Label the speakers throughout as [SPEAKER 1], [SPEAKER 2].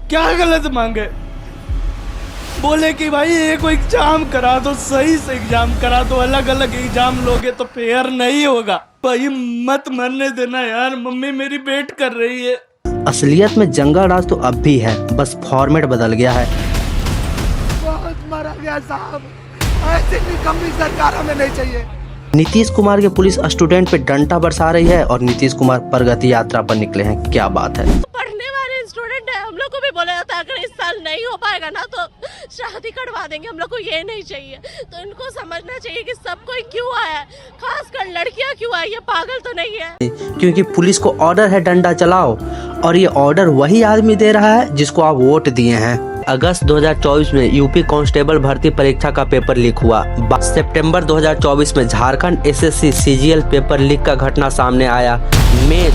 [SPEAKER 1] क्या गलत मांगे? बोले कि भाई एक एग्जाम करा दो, सही से एग्जाम करा दो, अलग अलग एग्जाम लोगे तो फेयर नहीं होगा। भाई मत मरने देना यार, मम्मी मेरी वेट कर रही है।
[SPEAKER 2] असलियत में जंगल राज तो अब भी है, बस फॉर्मेट बदल गया है।
[SPEAKER 3] बहुत मरा गया साहब, ऐसी निकम्मी सरकार हमें नहीं चाहिए।
[SPEAKER 2] नीतीश कुमार के पुलिस स्टूडेंट पे डंडा बरसा रही है और नीतीश कुमार प्रगति यात्रा पर निकले हैं। क्या बात है।
[SPEAKER 4] पढ़ने वाले स्टूडेंट है, हम लोग को भी बोला जाता है अगर इस साल नहीं हो पाएगा ना तो शादी करवा देंगे। हम लोग को ये नहीं चाहिए, तो इनको समझना चाहिए कि सब कोई क्यों आया है, खासकर लड़कियां क्यों आई है, पागल तो नहीं है।
[SPEAKER 2] क्योंकि पुलिस को ऑर्डर है डंडा चलाओ, और ये ऑर्डर वही आदमी दे रहा है जिसको आप वोट दिए हैं। अगस्त 2024 में यूपी कांस्टेबल भर्ती परीक्षा का पेपर लीक हुआ। सितंबर 2024 में Jharkhand SSC CGL paper leak का घटना सामने आया। मई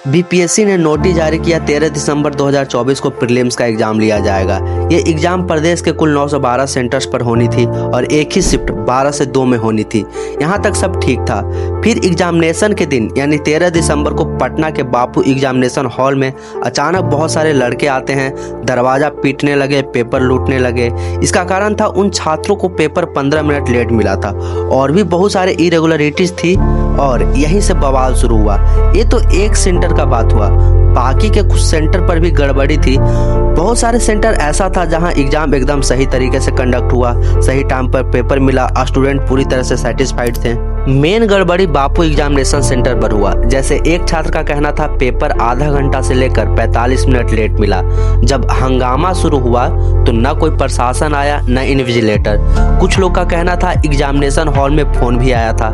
[SPEAKER 2] बीपीएससी ने नोटिस जारी किया। 13 दिसंबर 2024 को प्रीलिम्स का एग्जाम लिया जाएगा। ये एग्जाम प्रदेश के कुल 912 सेंटर्स पर होनी थी और एक ही शिफ्ट 12 से 2 में होनी थी। यहाँ तक सब ठीक था। फिर एग्जामिनेशन के दिन यानी 13 दिसंबर को पटना के बापू एग्जामिनेशन हॉल में अचानक बहुत सारे लड़के आते हैं, दरवाजा पीटने लगे, पेपर लूटने लगे। इसका कारण था उन छात्रों को पेपर 15 मिनट लेट मिला था और भी बहुत सारे इरेगुलरिटीज थी और यहीं से बवाल शुरू हुआ। ये तो एक सेंटर का बात हुआ, बाकी के कुछ सेंटर पर भी गड़बड़ी थी। बहुत सारे सेंटर ऐसा था जहां एग्जाम एकदम सही तरीके से कंडक्ट हुआ, सही टाइम पर पेपर मिला, स्टूडेंट पूरी तरह से सेटिस्फाइड थे। मेन गड़बड़ी बापू एग्जामिनेशन सेंटर पर हुआ। जैसे एक छात्र का कहना था पेपर आधा घंटा से लेकर 45 मिनट लेट मिला। जब हंगामा शुरू हुआ तो न कोई प्रशासन आया न इन्विजिलेटर। कुछ लोग का कहना था एग्जामिनेशन हॉल में फोन भी आया था,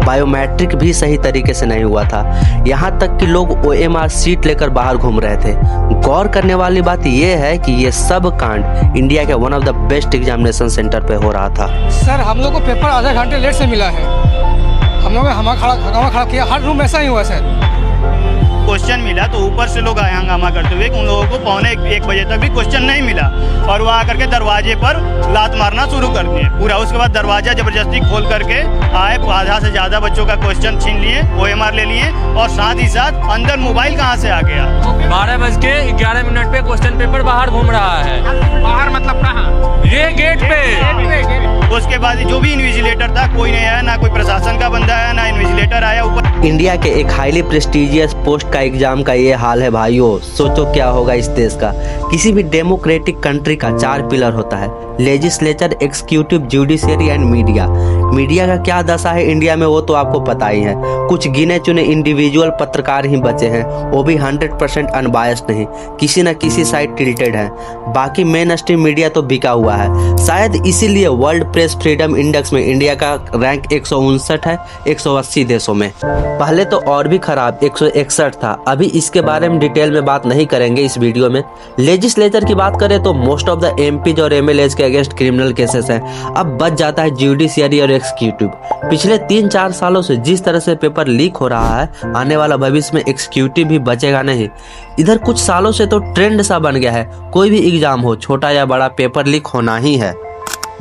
[SPEAKER 2] बायोमेट्रिक भी सही तरीके से नहीं हुआ था। यहाँ तक कि लोग OMR सीट लेकर बाहर घूम रहे थे। गौर करने वाली बात यह है कि ये सब कांड इंडिया के one of the best examination centre पे हो रहा था।
[SPEAKER 3] सर हम लोग को पेपर आधे घंटे लेट से मिला है। हम लोग ने हंगामा खड़ा किया, हर रूम ऐसा ही हुआ सर।
[SPEAKER 5] क्वेश्चन मिला तो ऊपर से लोग आए हंगामा करते हुए कि उन लोगों को पौने 1 बजे तक भी क्वेश्चन नहीं मिला और वो आकर के दरवाजे पर लात मारना शुरू कर दिए पूरा। उसके बाद दरवाजा जबरदस्ती खोल करके आए, आधा से ज़्यादा बच्चों का क्वेश्चन छीन लिए, OMR ले लिए और साथ ही साथ अंदर मोबाइल कहाँ से आ गया।
[SPEAKER 6] 12:11 पे क्वेश्चन पेपर बाहर घूम रहा है।
[SPEAKER 3] बाहर मतलब कहाँ?
[SPEAKER 6] ये गेट पे।
[SPEAKER 5] उसके बाद जो भी इन्विजिलेटर था कोई नहीं आया, ना कोई प्रशासन का बंदा आया, ना इन्विजिलेटर आया। ऊपर
[SPEAKER 2] इंडिया के एक हाईली प्रेस्टिजियस पोस्ट का एग्जाम का ये हाल है भाइयों। सोचो क्या होगा इस देश का। किसी भी डेमोक्रेटिक कंट्री का 4 पिलर होता है, legislature, executive, judiciary and media. Media का क्या दशा है इंडिया में वो तो आपको पता ही है। कुछ गिने चुने इंडिविजुअल पत्रकार ही बचे हैं, वो भी 100% अनबायस्ड नहीं, किसी न किसी साइड टिल्टेड है। बाकी मेन स्ट्रीम मीडिया तो बिका हुआ है। शायद इसीलिए वर्ल्ड प्रेस फ्रीडम इंडेक्स में इंडिया का रैंक 159 है 180 देशों में। पहले तो और भी खराब 161 था। अभी इसके बारे में डिटेल में बात नहीं करेंगे इस वीडियो में। लेजिस्लेचर की बात करें तो मोस्ट ऑफ द MPs और MLAs के अगेंस्ट क्रिमिनल केसेस हैं। अब बच जाता है जुडिशियरी और एग्जीक्यूटिव। पिछले 3-4 सालों से जिस तरह से पेपर लीक हो रहा है, आने वाला भविष्य में एग्जीक्यूटिव भी बचेगा नहीं। इधर कुछ सालों से तो ट्रेंड सा बन गया है, कोई भी एग्जाम हो, छोटा या बड़ा, पेपर लीक होना ही है।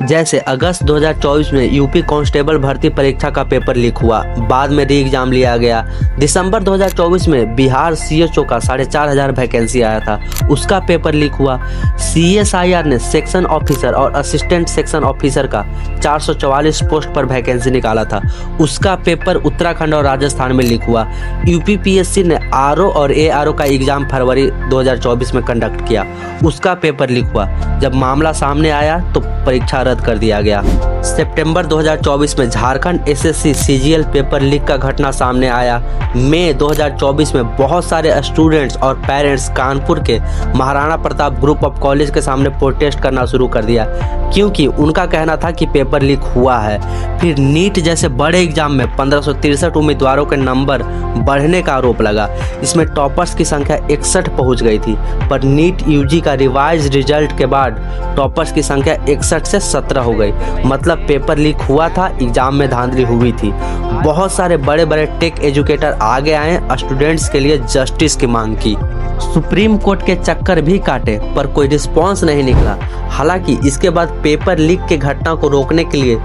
[SPEAKER 2] जैसे अगस्त 2024 में यूपी कांस्टेबल भर्ती परीक्षा का पेपर लीक हुआ, बाद में री एग्जाम लिया गया। दिसंबर 2024 में बिहार CHO का 4500 वैकेंसी आया था, उसका पेपर लीक हुआ। CSIR ने सेक्शन ऑफिसर और असिस्टेंट सेक्शन ऑफिसर का 444 पोस्ट पर वैकेंसी निकाला था, उसका पेपर उत्तराखंड और राजस्थान में लीक हुआ। UPPSC ने RO और ARO का एग्जाम फरवरी 2024 में कंडक्ट किया, उसका पेपर लीक हुआ। जब मामला सामने आया तो परीक्षा रद्द कर दिया गया। सितंबर 2024 में Jharkhand SSC CGL paper leak का घटना सामने आया। मई 2024 में बहुत सारे स्टूडेंट्स और पेरेंट्स कानपुर के Maharana Pratap group of college के सामने प्रोटेस्ट करना शुरू कर दिया, क्योंकि उनका कहना था कि पेपर लीक हुआ है। फिर नीट जैसे बड़े एग्जाम में 1563 उम्मीदवारों के नंबर बढ़ने का आरोप लगा। इसमें टॉपर्स की संख्या 61 पहुंच गई थी, पर नीट यूजी का रिवाइज रिजल्ट के बाद टॉपर्स की संख्या 61 से 17 हो गई। मतलब पेपर लीक हुआ था, एग्जाम में धांधली हुई थी। बहुत सारे बड़े बड़े टेक एजुकेटर आगे आए, स्टूडेंट्स के लिए जस्टिस की मांग की। सुप्रीम कोर्ट के चक्कर भी काटे, पर कोई रिस्पॉन्स नहीं निकला। हालांकि इसके बाद पेपर लीक के घटना को रोकने के लिए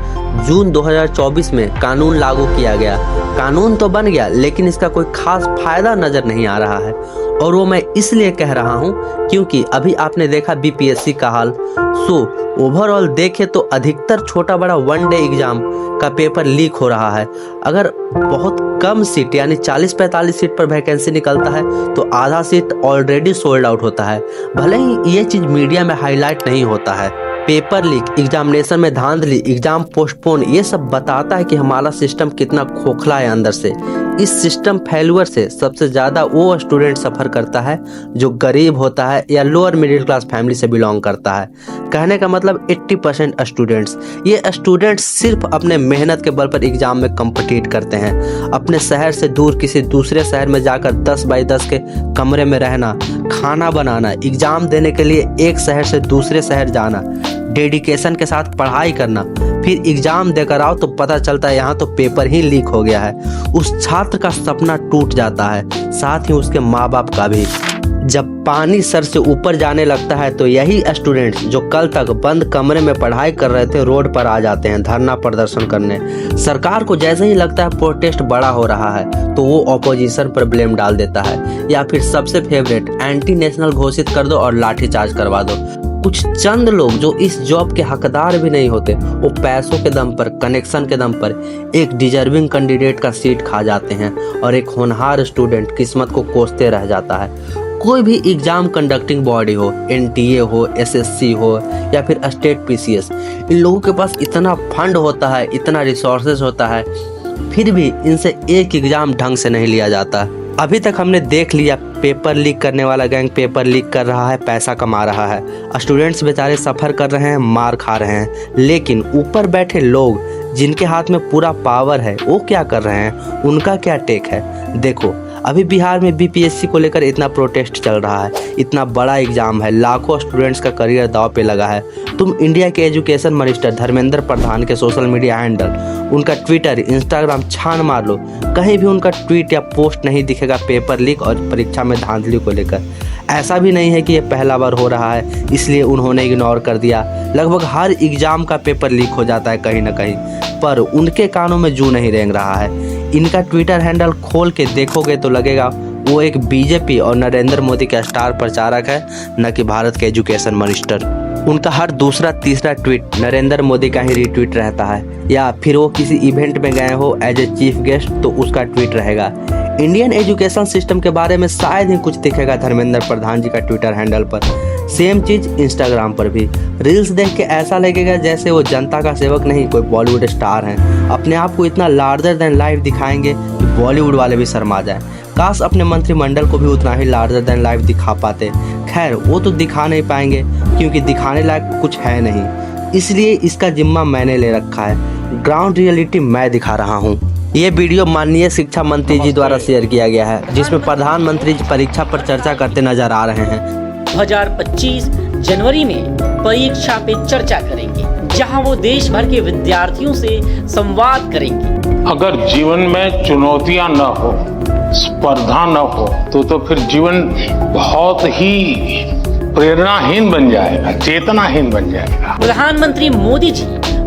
[SPEAKER 2] जून 2024 में कानून लागू किया गया। कानून तो बन गया, लेकिन इसका कोई खास फायदा नजर नहीं आ रहा है। और वो मैं इसलिए कह रहा हूँ क्योंकि अभी आपने देखा बीपीएससी का हाल। ओवरऑल देखे तो अधिकतर छोटा बड़ा वन डे एग्जाम का पेपर लीक हो रहा है। अगर बहुत कम सीट यानी 40-45 सीट पर वैकेंसी निकलता है तो आधा सीट ऑलरेडी सोल्ड आउट होता है। भले ही ये चीज मीडिया में हाईलाइट नहीं होता है। पेपर लीक, एग्जामिनेशन में धांधली, एग्जाम पोस्टपोन, ये सब बताता है कि हमारा सिस्टम कितना खोखला है अंदर से। इस सिस्टम फेल्यूर से सबसे ज़्यादा वो स्टूडेंट सफ़र करता है जो गरीब होता है या लोअर मिडिल क्लास फैमिली से बिलोंग करता है। कहने का मतलब 80% स्टूडेंट्स, ये स्टूडेंट्स सिर्फ अपने मेहनत के बल पर एग्ज़ाम में कम्पीट करते हैं। अपने शहर से दूर किसी दूसरे शहर में जाकर 10x10 के कमरे में रहना, खाना बनाना, एग्ज़ाम देने के लिए एक शहर से दूसरे शहर जाना, डेडिकेशन के साथ पढ़ाई करना, फिर एग्जाम देकर आओ तो पता चलता है यहाँ तो पेपर ही लीक हो गया है। उस छात्र का सपना टूट जाता है, साथ ही उसके माँ बाप का भी। जब पानी सर से ऊपर जाने लगता है तो यही स्टूडेंट्स जो कल तक बंद कमरे में पढ़ाई कर रहे थे रोड पर आ जाते हैं धरना प्रदर्शन करने। सरकार को जैसे ही लगता है प्रोटेस्ट बड़ा हो रहा है तो वो ऑपोजिशन पर ब्लेम डाल देता है, या फिर सबसे फेवरेट एंटी नेशनल घोषित कर दो और लाठीचार्ज करवा दो। कुछ चंद लोग जो इस जॉब के हकदार भी नहीं होते, वो पैसों के दम पर, कनेक्शन के दम पर एक डिजर्विंग कैंडिडेट का सीट खा जाते हैं और एक होनहार स्टूडेंट किस्मत को कोसते रह जाता है। कोई भी एग्जाम कंडक्टिंग बॉडी हो, एनटीए हो, एसएससी हो या फिर स्टेट पीसीएस, इन लोगों के पास इतना फंड होता है, इतना रिसोर्सेज होता है, फिर भी इनसे एक एग्जाम ढंग से नहीं लिया जाता। अभी तक हमने देख लिया पेपर लीक करने वाला गैंग पेपर लीक कर रहा है, पैसा कमा रहा है, स्टूडेंट्स बेचारे सफ़र कर रहे हैं, मार खा रहे हैं। लेकिन ऊपर बैठे लोग जिनके हाथ में पूरा पावर है वो क्या कर रहे हैं, उनका क्या टेक है। देखो अभी बिहार में बीपीएससी को लेकर इतना प्रोटेस्ट चल रहा है, इतना बड़ा एग्जाम है, लाखों स्टूडेंट्स का करियर दांव पे लगा है। तुम इंडिया के एजुकेशन मिनिस्टर धर्मेंद्र प्रधान के सोशल मीडिया हैंडल, उनका ट्विटर, इंस्टाग्राम छान मार लो, कहीं भी उनका ट्वीट या पोस्ट नहीं दिखेगा पेपर लीक और परीक्षा में धांधली को लेकर। ऐसा भी नहीं है कि ये पहला बार हो रहा है इसलिए उन्होंने इग्नोर कर दिया। लगभग हर एग्जाम का पेपर लीक हो जाता है कहीं ना कहीं, पर उनके कानों में जू नहीं रेंग रहा है। इनका ट्विटर हैंडल खोल के देखोगे तो लगेगा वो एक बीजेपी और नरेंद्र मोदी का स्टार प्रचारक है, न कि भारत के एजुकेशन मिनिस्टर। उनका हर दूसरा तीसरा ट्वीट नरेंद्र मोदी का ही रीट्वीट रहता है, या फिर वो किसी इवेंट में गए हो एज ए चीफ गेस्ट तो उसका ट्वीट रहेगा। इंडियन एजुकेशन सिस्टम के बारे में शायद ही कुछ दिखेगा धर्मेंद्र प्रधान जी का ट्विटर हैंडल पर। सेम चीज इंस्टाग्राम पर भी। रील्स देख के ऐसा लगेगा जैसे वो जनता का सेवक नहीं कोई बॉलीवुड स्टार हैं। अपने आप को इतना लार्जर देन लाइफ दिखाएंगे कि बॉलीवुड वाले भी शर्मा जाए। काश अपने मंत्रिमंडल को भी उतना ही लार्जर देन लाइफ दिखा पाते। खैर वो तो दिखा नहीं पाएंगे क्योंकि दिखाने लायक कुछ है नहीं, इसलिए इसका जिम्मा मैंने ले रखा है। ग्राउंड रियलिटी मैं दिखा रहा हूँ। ये वीडियो माननीय शिक्षा मंत्री जी द्वारा शेयर किया गया है, जिसमें प्रधानमंत्री जी परीक्षा पर चर्चा करते नजर आ रहे हैं।
[SPEAKER 7] 2025 जनवरी में परीक्षा पे चर्चा करेंगे, जहां वो देश भर के विद्यार्थियों से संवाद करेंगे।
[SPEAKER 8] अगर जीवन में चुनौतियां न हो, स्पर्धा न हो, तो फिर जीवन बहुत ही प्रेरणाहीन बन जाएगा, चेतनाहीन बन जाएगा।
[SPEAKER 7] प्रधानमंत्री मोदी जी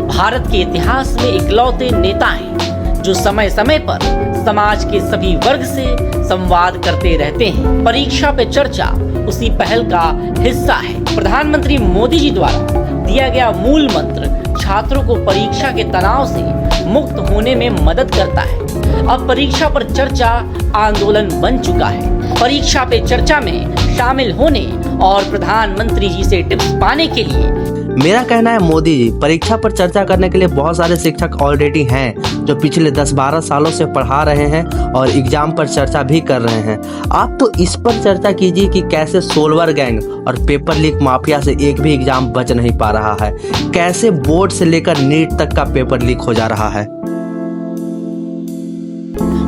[SPEAKER 7] भारत के इतिहास में इकलौते नेता हैं जो समय समय पर समाज के सभी वर्ग से संवाद करते रहते हैं। परीक्षा पे चर्चा उसी पहल का हिस्सा है। प्रधानमंत्री मोदी जी द्वारा दिया गया मूल मंत्र छात्रों को परीक्षा के तनाव से मुक्त होने में मदद करता है। अब परीक्षा पर चर्चा आंदोलन बन चुका है। परीक्षा पे चर्चा में शामिल होने और प्रधानमंत्री जी से टिप्स पाने के लिए
[SPEAKER 2] मेरा कहना है मोदी जी, परीक्षा पर चर्चा करने के लिए बहुत सारे शिक्षक ऑलरेडी हैं जो पिछले 10-12 सालों से पढ़ा रहे हैं और एग्जाम पर चर्चा भी कर रहे हैं। आप तो इस पर चर्चा कीजिए कि कैसे सोल्वर गैंग और पेपर लीक माफिया से एक भी एग्जाम बच नहीं पा रहा है, कैसे बोर्ड से लेकर नीट तक का पेपर लीक हो जा रहा है।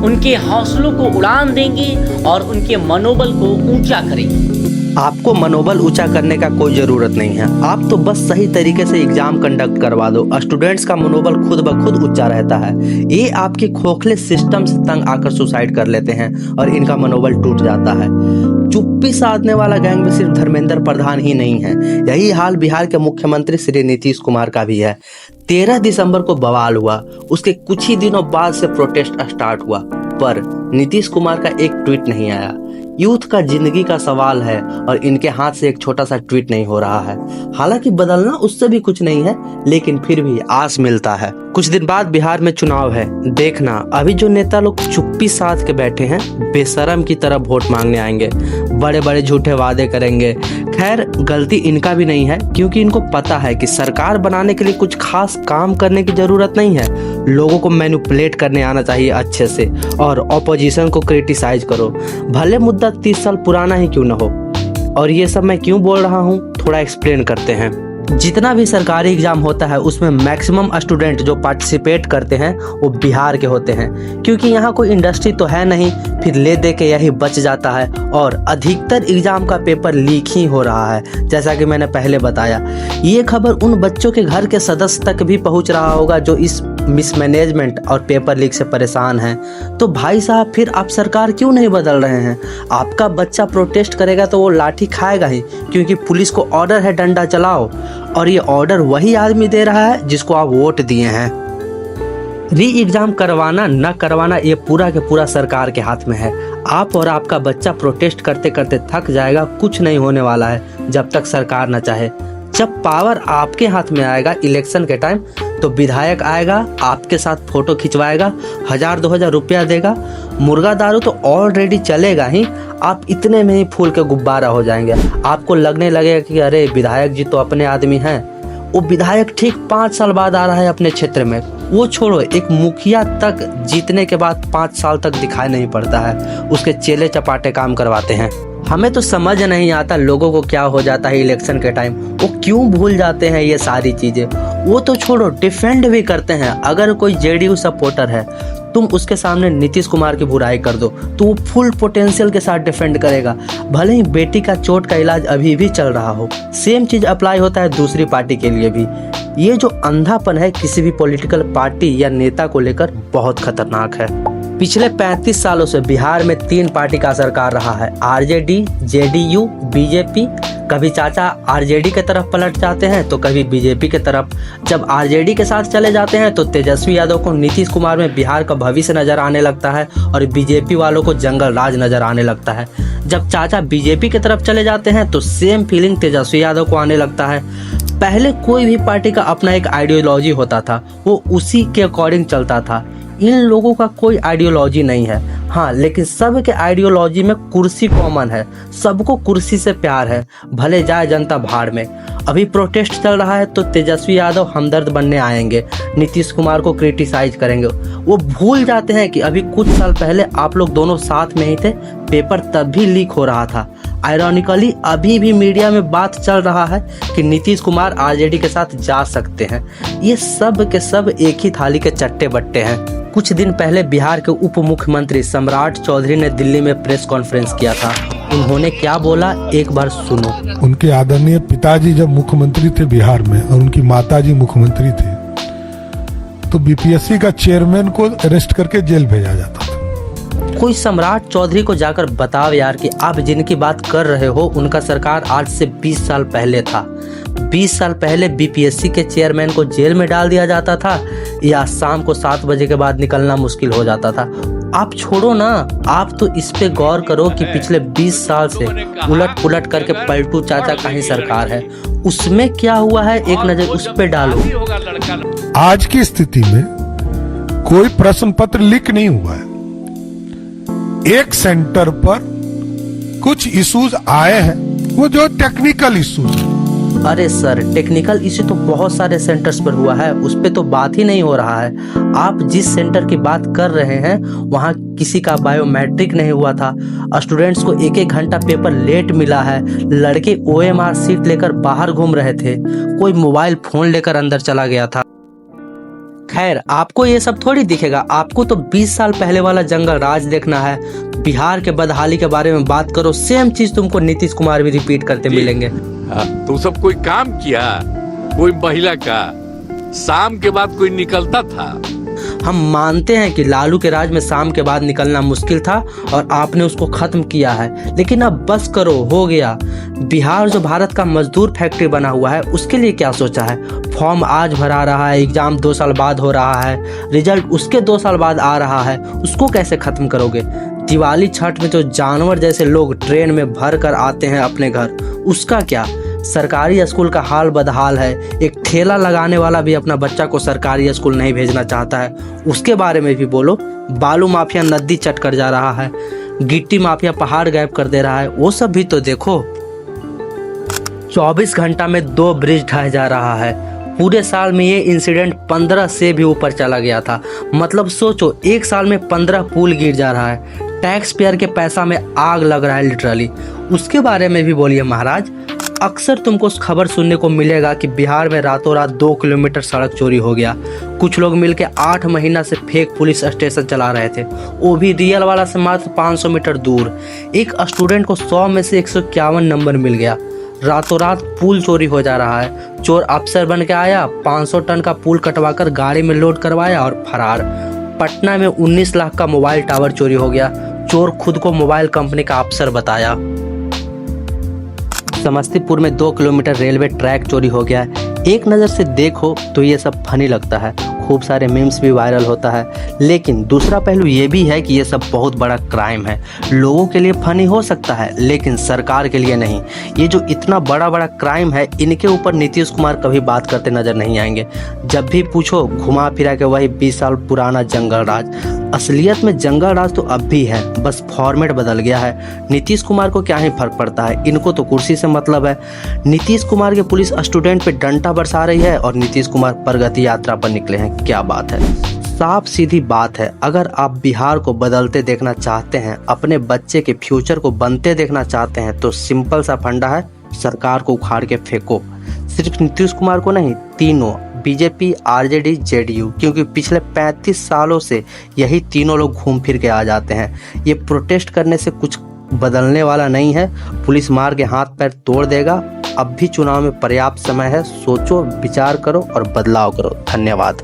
[SPEAKER 7] उनके हौसलों को उड़ान देंगे और उनके मनोबल को ऊंचा करेंगे।
[SPEAKER 2] आपको मनोबल ऊंचा करने का कोई जरूरत नहीं है, आप तो बस सही तरीके से एग्जाम कंडक्ट करवा दो। स्टूडेंट्स का मनोबल खुद ब खुद ऊंचा रहता है। ये आपके खोखले सिस्टम से तंग आकर सुसाइड कर लेते हैं और इनका मनोबल टूट जाता है। चुप्पी साधने वाला गैंग में सिर्फ धर्मेंद्र प्रधान ही नहीं है, यही हाल बिहार के मुख्यमंत्री श्री नीतीश कुमार का भी है। 13 दिसंबर को बवाल हुआ, उसके कुछ ही दिनों बाद से प्रोटेस्ट स्टार्ट हुआ, पर नीतीश कुमार का एक ट्वीट नहीं आया। यूथ का जिंदगी का सवाल है और इनके हाथ से एक छोटा सा ट्वीट नहीं हो रहा है। हालांकि बदलना उससे भी कुछ नहीं है, लेकिन फिर भी आस मिलता है। कुछ दिन बाद बिहार में चुनाव है, देखना अभी जो नेता लोग चुप्पी साध के बैठे हैं बेशरम की तरह वोट मांगने आएंगे, बड़े बड़े झूठे वादे करेंगे। खैर गलती इनका भी नहीं है, क्योंकि इनको पता है कि सरकार बनाने के लिए कुछ खास काम करने की जरूरत नहीं है। लोगों को मैनिपुलेट करने आना चाहिए अच्छे से और ऑपोजिशन को क्रिटिसाइज करो, भले मुद्दा 30 साल पुराना ही क्यों न हो। और ये सब मैं क्यों बोल रहा हूँ, थोड़ा एक्सप्लेन करते हैं। जितना भी सरकारी एग्जाम होता है उसमें मैक्सिमम स्टूडेंट जो पार्टिसिपेट करते हैं वो बिहार के होते हैं, क्योंकि यहाँ कोई इंडस्ट्री तो है नहीं, फिर ले दे के यही बच जाता है और अधिकतर एग्जाम का पेपर लीक ही हो रहा है। जैसा कि मैंने पहले बताया, ये खबर उन बच्चों के घर के सदस्य तक भी पहुँच रहा होगा जो इस मिसमैनेजमेंट और पेपर लीक से परेशान हैं। तो भाई साहब फिर आप सरकार क्यों नहीं बदल रहे हैं? आपका बच्चा प्रोटेस्ट करेगा तो वो लाठी खाएगा ही, क्योंकि पुलिस को ऑर्डर है डंडा चलाओ, और ये ऑर्डर वही आदमी दे रहा है जिसको आप वोट दिए हैं। री एग्जाम करवाना न करवाना ये पूरा के पूरा सरकार के हाथ में है। आप और आपका बच्चा प्रोटेस्ट करते करते थक जाएगा, कुछ नहीं होने वाला है जब तक सरकार न चाहे। जब पावर आपके हाथ में आएगा इलेक्शन के टाइम, तो विधायक आएगा आपके साथ फोटो खिंचवाएगा, 1000-2000 रुपया देगा। मुर्गा दारू तो ऑलरेडी चलेगा ही, आप इतने में ही फूल के गुब्बारा हो जाएंगे। आपको लगने लगेगा कि अरे विधायक जी तो अपने आदमी हैं। वो विधायक ठीक 5 साल बाद आ रहा है अपने क्षेत्र में। वो छोड़ो, एक मुखिया तक जीतने के बाद 5 साल तक दिखाई नहीं पड़ता है, उसके चेले चपाटे काम करवाते हैं। हमें तो समझ नहीं आता लोगों को क्या हो जाता है इलेक्शन के टाइम, वो क्यों भूल जाते हैं ये सारी चीजें। वो तो छोड़ो, डिफेंड भी करते हैं। अगर कोई जेडीयू सपोर्टर है, तुम उसके सामने नीतीश कुमार की बुराई कर दो तो वो फुल पोटेंशियल के साथ डिफेंड करेगा, भले ही बेटी का चोट का इलाज अभी भी चल रहा हो। सेम चीज अप्लाई होता है दूसरी पार्टी के लिए भी। ये जो अंधापन है किसी भी पॉलिटिकल पार्टी या नेता को लेकर, बहुत खतरनाक है। पिछले 35 सालों से बिहार में 3 पार्टी का सरकार रहा है, आरजेडी, जेडीयू, बीजेपी। कभी चाचा आरजेडी के तरफ पलट जाते हैं तो कभी बीजेपी के तरफ। जब आरजेडी के साथ चले जाते हैं तो तेजस्वी यादव को नीतीश कुमार में बिहार का भविष्य नजर आने लगता है और बीजेपी वालों को जंगल राज नजर आने लगता है। जब चाचा बीजेपी की तरफ चले जाते हैं तो सेम फीलिंग तेजस्वी यादव को आने लगता है। पहले कोई भी पार्टी का अपना एक आइडियोलॉजी होता था, वो उसी के अकॉर्डिंग चलता था। इन लोगों का कोई आइडियोलॉजी नहीं है, हाँ, लेकिन सब के आइडियोलॉजी में कुर्सी कॉमन है। सबको कुर्सी से प्यार है, भले जाए जनता भाड़ में। अभी प्रोटेस्ट चल रहा है तो तेजस्वी यादव हमदर्द बनने आएंगे, नीतीश कुमार को क्रिटिसाइज करेंगे। वो भूल जाते हैं कि अभी कुछ साल पहले आप लोग दोनों साथ में ही थे, पेपर तब भी लीक हो रहा था। आयरॉनिकली अभी भी मीडिया में बात चल रहा है कि नीतीश कुमार आरजेडी के साथ जा सकते हैं। ये सब के सब एक ही थाली के चट्टे बट्टे हैं। कुछ दिन पहले बिहार के उप मुख्यमंत्री सम्राट चौधरी ने दिल्ली में प्रेस कॉन्फ्रेंस किया था। उन्होंने क्या बोला, एक बार सुनो।
[SPEAKER 9] उनके आदरणीय पिताजी जब मुख्यमंत्री थे बिहार में और उनकी माताजी मुख्यमंत्री थे, तो बीपीएससी का चेयरमैन को अरेस्ट करके जेल भेजा जाता था।
[SPEAKER 2] कोई सम्राट चौधरी को जाकर बताओ यार कि आप जिनकी बात कर रहे हो उनका सरकार आज से 20 साल पहले था। 20 साल पहले बीपीएससी के चेयरमैन को जेल में डाल दिया जाता था या शाम को 7 बजे के बाद निकलना मुश्किल हो जाता था। आप छोड़ो ना, आप तो इस पे गौर करो कि पिछले 20 साल से उलट पुलट करके पलटू चाचा का ही सरकार है, उसमें क्या हुआ है एक नजर उस पे डालो।
[SPEAKER 9] आज की स्थिति में कोई प्रश्न पत्र लीक नहीं हुआ है। एक सेंटर पर कुछ इश्यूज आए हैं, वो जो टेक्निकल इश्यूज है,
[SPEAKER 2] अरे सर, टेक्निकल इश्यू तो बहुत सारे सेंटर्स पर हुआ है, उस पे तो बात ही नहीं हो रहा है। आप जिस सेंटर की बात कर रहे हैं वहाँ किसी का बायोमेट्रिक नहीं हुआ था, स्टूडेंट्स को 1-1 घंटा पेपर लेट मिला है, लड़के OMR सीट लेकर बाहर घूम रहे थे, कोई मोबाइल फोन लेकर अंदर चला गया था। खैर, आपको ये सब थोड़ी दिखेगा, आपको तो 20 साल पहले वाला जंगल राज देखना है। बिहार के बदहाली के बारे में बात करो, सेम चीज तुमको नीतीश कुमार भी रिपीट करते मिलेंगे।
[SPEAKER 10] तो सब कोई काम किया, कोई महिला का शाम के बाद कोई निकलता था?
[SPEAKER 2] हम मानते हैं कि लालू के राज में शाम के बाद निकलना मुश्किल था और आपने उसको खत्म किया है, लेकिन अब बस करो, हो गया। बिहार जो भारत का मजदूर फैक्ट्री बना हुआ है, उसके लिए क्या सोचा है? फॉर्म आज भरा रहा है, एग्जाम 2 साल बाद हो रहा है, रिजल्ट उसके 2 साल बाद आ रहा है, उसको कैसे खत्म करोगे? दिवाली छठ में जो जानवर जैसे लोग ट्रेन में भर कर आते हैं अपने घर, उसका क्या? सरकारी स्कूल का हाल बदहाल है, एक ठेला लगाने वाला भी अपना बच्चा को सरकारी स्कूल नहीं भेजना चाहता है, उसके बारे में भी बोलो। बालू माफिया नदी चट कर जा रहा है, गिट्टी माफिया पहाड़ गायब कर दे रहा है, वो सब भी तो देखो। 24 घंटा में 2 ब्रिज ढह जा रहा है, पूरे साल में ये इंसिडेंट 15 से भी ऊपर चला गया था। मतलब सोचो, 1 साल में 15 पुल गिर जा रहा है, टैक्स पेयर के पैसा में आग लग रहा है लिटरली, उसके बारे में भी बोलिए महाराज। अक्सर तुमको खबर सुनने को मिलेगा कि बिहार में रातों रात 2 किलोमीटर सड़क चोरी हो गया, कुछ लोग मिलकर 8 महीना से फेक पुलिस स्टेशन चला रहे थे, वो भी रियल वाला से मात्र 500 मीटर दूर। एक स्टूडेंट को 100 में से 151 नंबर मिल गया। रातों रात पुल चोरी हो जा रहा है, चोर अफसर बन के आया, 500 टन का पुल कटवाकर गाड़ी में लोड करवाया और फरार। पटना में 19 लाख का मोबाइल टावर चोरी हो गया, चोर खुद को मोबाइल कंपनी का अफसर बताया। समस्तीपुर में 2 किलोमीटर रेलवे ट्रैक चोरी हो गया है। एक नज़र से देखो तो ये सब फनी लगता है, खूब सारे मीम्स भी वायरल होता है, लेकिन दूसरा पहलू ये भी है कि ये सब बहुत बड़ा क्राइम है। लोगों के लिए फनी हो सकता है, लेकिन सरकार के लिए नहीं। ये जो इतना बड़ा बड़ा क्राइम है, इनके ऊपर नीतीश कुमार कभी बात करते नजर नहीं आएंगे। जब भी पूछो, घुमा फिरा के वही 20 साल पुराना जंगल राज। असलियत में जंगल राज तो अब भी है, बस फॉर्मेट बदल गया है। नीतीश कुमार को क्या ही फर्क पड़ता है, इनको तो कुर्सी से मतलब है। नीतीश कुमार के पुलिस स्टूडेंट पे डंडा बरसा रही है और नीतीश कुमार प्रगति यात्रा पर निकले हैं, क्या बात है। साफ सीधी बात है, अगर आप बिहार को बदलते देखना चाहते हैं, अपने बच्चे के फ्यूचर को बनते देखना चाहते हैं, तो सिंपल सा फंडा है, सरकार को उखाड़ के फेंको। सिर्फ नीतीश कुमार को नहीं, तीनों, बीजेपी, आरजेडी, जेडीयू, क्योंकि पिछले 35 सालों से यही तीनों लोग घूम फिर के आ जाते हैं। ये प्रोटेस्ट करने से कुछ बदलने वाला नहीं है, पुलिस मार के हाथ पैर तोड़ देगा। अब भी चुनाव में पर्याप्त समय है, सोचो, विचार करो और बदलाव करो। धन्यवाद।